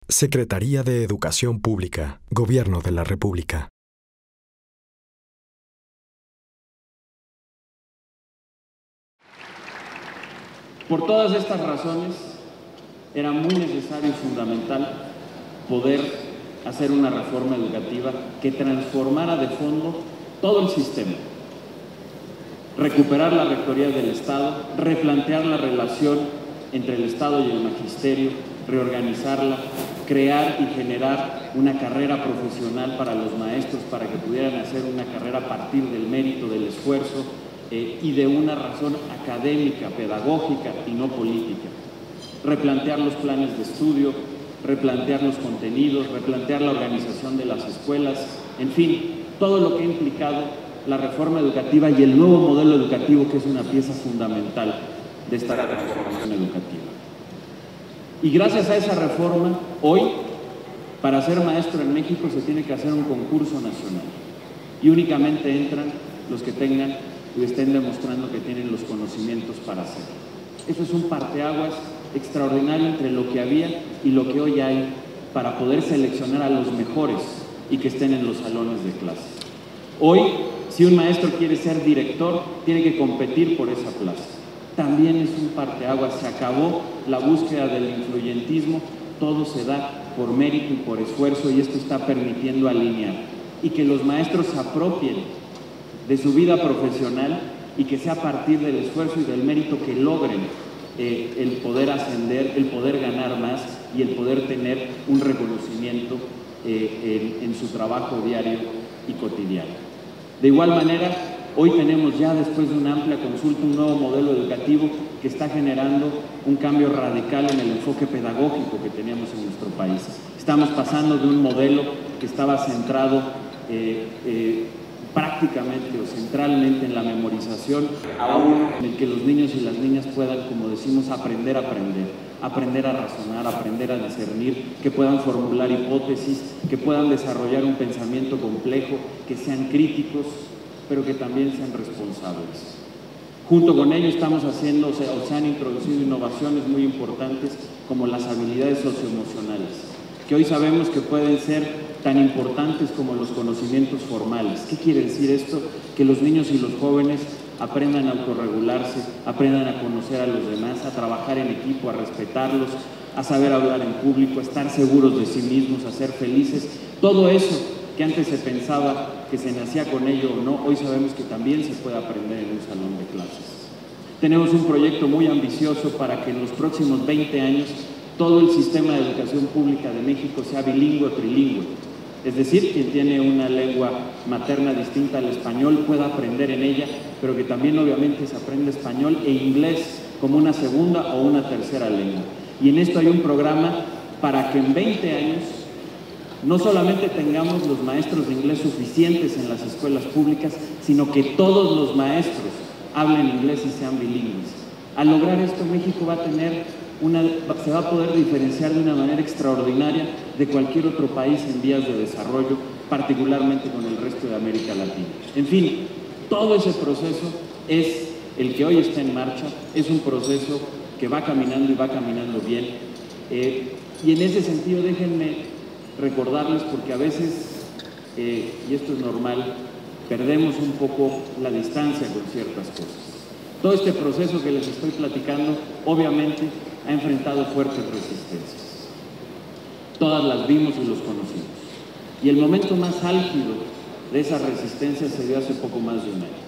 Secretaría de Educación Pública, Gobierno de la República. Por todas estas razones, era muy necesario y fundamental poder hacer una reforma educativa que transformara de fondo todo el sistema. Recuperar la rectoría del Estado, replantear la relación entre el Estado y el magisterio, reorganizarla, crear y generar una carrera profesional para los maestros para que pudieran hacer una carrera a partir del mérito, del esfuerzo y de una razón académica, pedagógica y no política. Replantear los planes de estudio, replantear los contenidos, replantear la organización de las escuelas, en fin, todo lo que ha implicado la reforma educativa y el nuevo modelo educativo, que es una pieza fundamental de esta transformación educativa. Y gracias a esa reforma, hoy, para ser maestro en México se tiene que hacer un concurso nacional y únicamente entran los que tengan y estén demostrando que tienen los conocimientos para hacerlo. Eso es un parteaguas extraordinario entre lo que había y lo que hoy hay para poder seleccionar a los mejores y que estén en los salones de clase. Hoy, si un maestro quiere ser director, tiene que competir por esa plaza. También es un parteaguas, se acabó la búsqueda del influyentismo, todo se da por mérito y por esfuerzo y esto está permitiendo alinear y que los maestros se apropien de su vida profesional y que sea a partir del esfuerzo y del mérito que logren el poder ascender, el poder ganar más y el poder tener un reconocimiento en su trabajo diario y cotidiano. De igual manera, hoy tenemos ya, después de una amplia consulta, un nuevo modelo educativo que está generando un cambio radical en el enfoque pedagógico que teníamos en nuestro país. Estamos pasando de un modelo que estaba centrado prácticamente o centralmente en la memorización a uno en el que los niños y las niñas puedan, como decimos, aprender a razonar, aprender a discernir, que puedan formular hipótesis, que puedan desarrollar un pensamiento complejo, que sean críticos, pero que también sean responsables. Junto con ello estamos haciendo, se han introducido innovaciones muy importantes como las habilidades socioemocionales, que hoy sabemos que pueden ser tan importantes como los conocimientos formales. ¿Qué quiere decir esto? Que los niños y los jóvenes aprendan a autorregularse, aprendan a conocer a los demás, a trabajar en equipo, a respetarlos, a saber hablar en público, a estar seguros de sí mismos, a ser felices. Todo eso que antes se pensaba que se nacía con ello o no, hoy sabemos que también se puede aprender en un salón de clases. Tenemos un proyecto muy ambicioso para que en los próximos 20 años todo el sistema de educación pública de México sea bilingüe o trilingüe. Es decir, quien tiene una lengua materna distinta al español pueda aprender en ella, pero que también obviamente se aprende español e inglés como una segunda o una tercera lengua. Y en esto hay un programa para que en 20 años no solamente tengamos los maestros de inglés suficientes en las escuelas públicas, sino que todos los maestros hablen inglés y sean bilingües. Al lograr esto, México va a tener se va a poder diferenciar de una manera extraordinaria de cualquier otro país en vías de desarrollo, particularmente con el resto de América Latina. En fin, todo ese proceso es el que hoy está en marcha, es un proceso que va caminando y va caminando bien. Y en ese sentido, déjenme recordarles, porque a veces, y esto es normal, perdemos un poco la distancia con ciertas cosas. Todo este proceso que les estoy platicando, obviamente, ha enfrentado fuertes resistencias. Todas las vimos y los conocimos. Y el momento más álgido de esas resistencias se dio hace poco más de un año.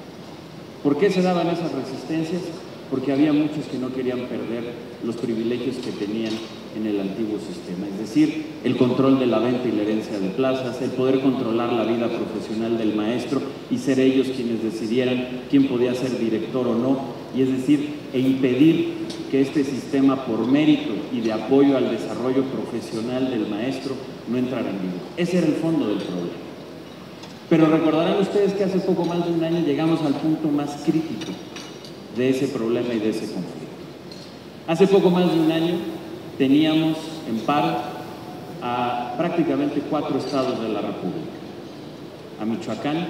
¿Por qué se daban esas resistencias? Porque había muchos que no querían perder los privilegios que tenían en el antiguo sistema, es decir, el control de la venta y la herencia de plazas, el poder controlar la vida profesional del maestro y ser ellos quienes decidieran quién podía ser director o no, y es decir, impedir que este sistema por mérito y de apoyo al desarrollo profesional del maestro no entrara en vigor. Ese era el fondo del problema. Pero recordarán ustedes que hace poco más de un año llegamos al punto más crítico de ese problema y de ese conflicto. Hace poco más de un año teníamos en paro a prácticamente 4 estados de la República: a Michoacán,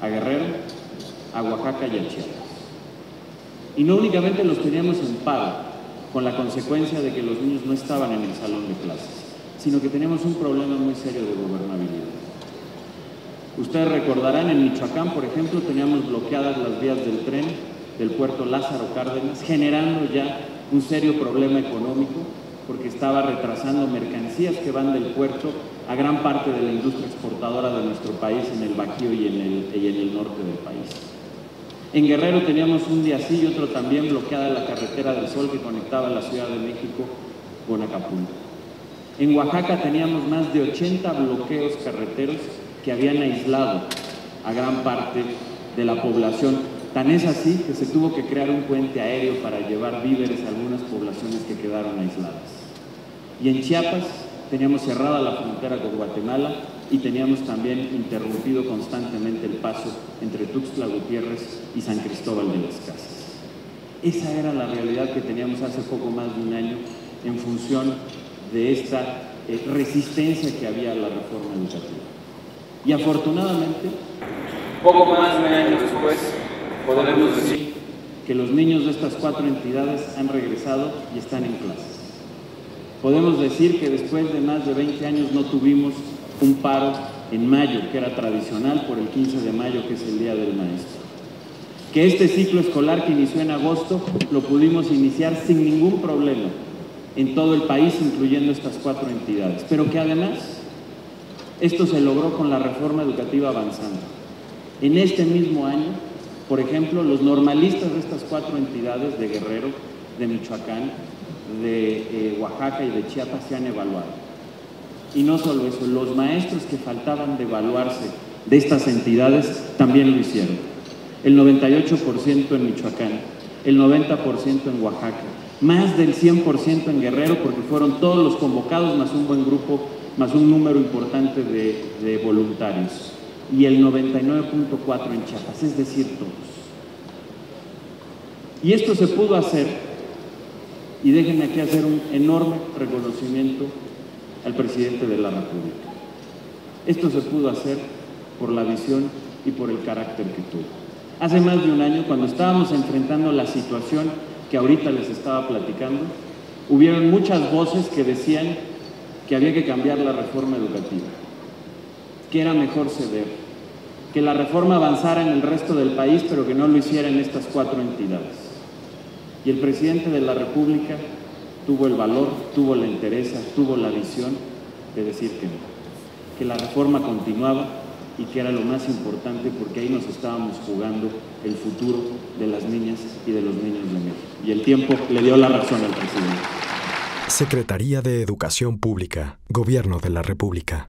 a Guerrero, a Oaxaca y a Chiapas. Y no únicamente los teníamos en paro, con la consecuencia de que los niños no estaban en el salón de clases, sino que teníamos un problema muy serio de gobernabilidad. Ustedes recordarán, en Michoacán, por ejemplo, teníamos bloqueadas las vías del tren del puerto Lázaro Cárdenas, generando ya un serio problema económico, porque estaba retrasando mercancías que van del puerto a gran parte de la industria exportadora de nuestro país en el Bajío y en el norte del país. En Guerrero teníamos un día sí y otro también bloqueada la carretera del Sol que conectaba la Ciudad de México con Acapulco. En Oaxaca teníamos más de 80 bloqueos carreteros que habían aislado a gran parte de la población. Tan es así que se tuvo que crear un puente aéreo para llevar víveres a algunas poblaciones que quedaron aisladas. Y en Chiapas teníamos cerrada la frontera con Guatemala y teníamos también interrumpido constantemente el paso entre Tuxtla Gutiérrez y San Cristóbal de las Casas. Esa era la realidad que teníamos hace poco más de un año en función de esta resistencia que había a la reforma educativa. Y afortunadamente, poco más de un año después, podemos decir que los niños de estas 4 entidades han regresado y están en clases. Podemos decir que después de más de 20 años no tuvimos un paro en mayo, que era tradicional por el 15 de mayo, que es el Día del Maestro. Que este ciclo escolar que inició en agosto lo pudimos iniciar sin ningún problema en todo el país, incluyendo estas 4 entidades. Pero que además esto se logró con la reforma educativa avanzando. En este mismo año, por ejemplo, los normalistas de estas 4 entidades, de Guerrero, de Michoacán, de Oaxaca y de Chiapas, se han evaluado. Y no solo eso, los maestros que faltaban de evaluarse de estas entidades también lo hicieron. El 98% en Michoacán, el 90% en Oaxaca, más del 100% en Guerrero, porque fueron todos los convocados, más un buen grupo, más un número importante de voluntarios. Y el 99.4% en Chiapas, es decir, todos. Y esto se pudo hacer, y déjenme aquí hacer un enorme reconocimiento al presidente de la República. Esto se pudo hacer por la visión y por el carácter que tuvo. Hace más de un año, cuando estábamos enfrentando la situación que ahorita les estaba platicando, hubieron muchas voces que decían que había que cambiar la reforma educativa, que era mejor ceder, que la reforma avanzara en el resto del país, pero que no lo hiciera en estas 4 entidades. Y el presidente de la República tuvo el valor, tuvo la entereza, tuvo la visión de decir que no, que la reforma continuaba y que era lo más importante porque ahí nos estábamos jugando el futuro de las niñas y de los niños de México. Y el tiempo le dio la razón al presidente. Secretaría de Educación Pública, Gobierno de la República.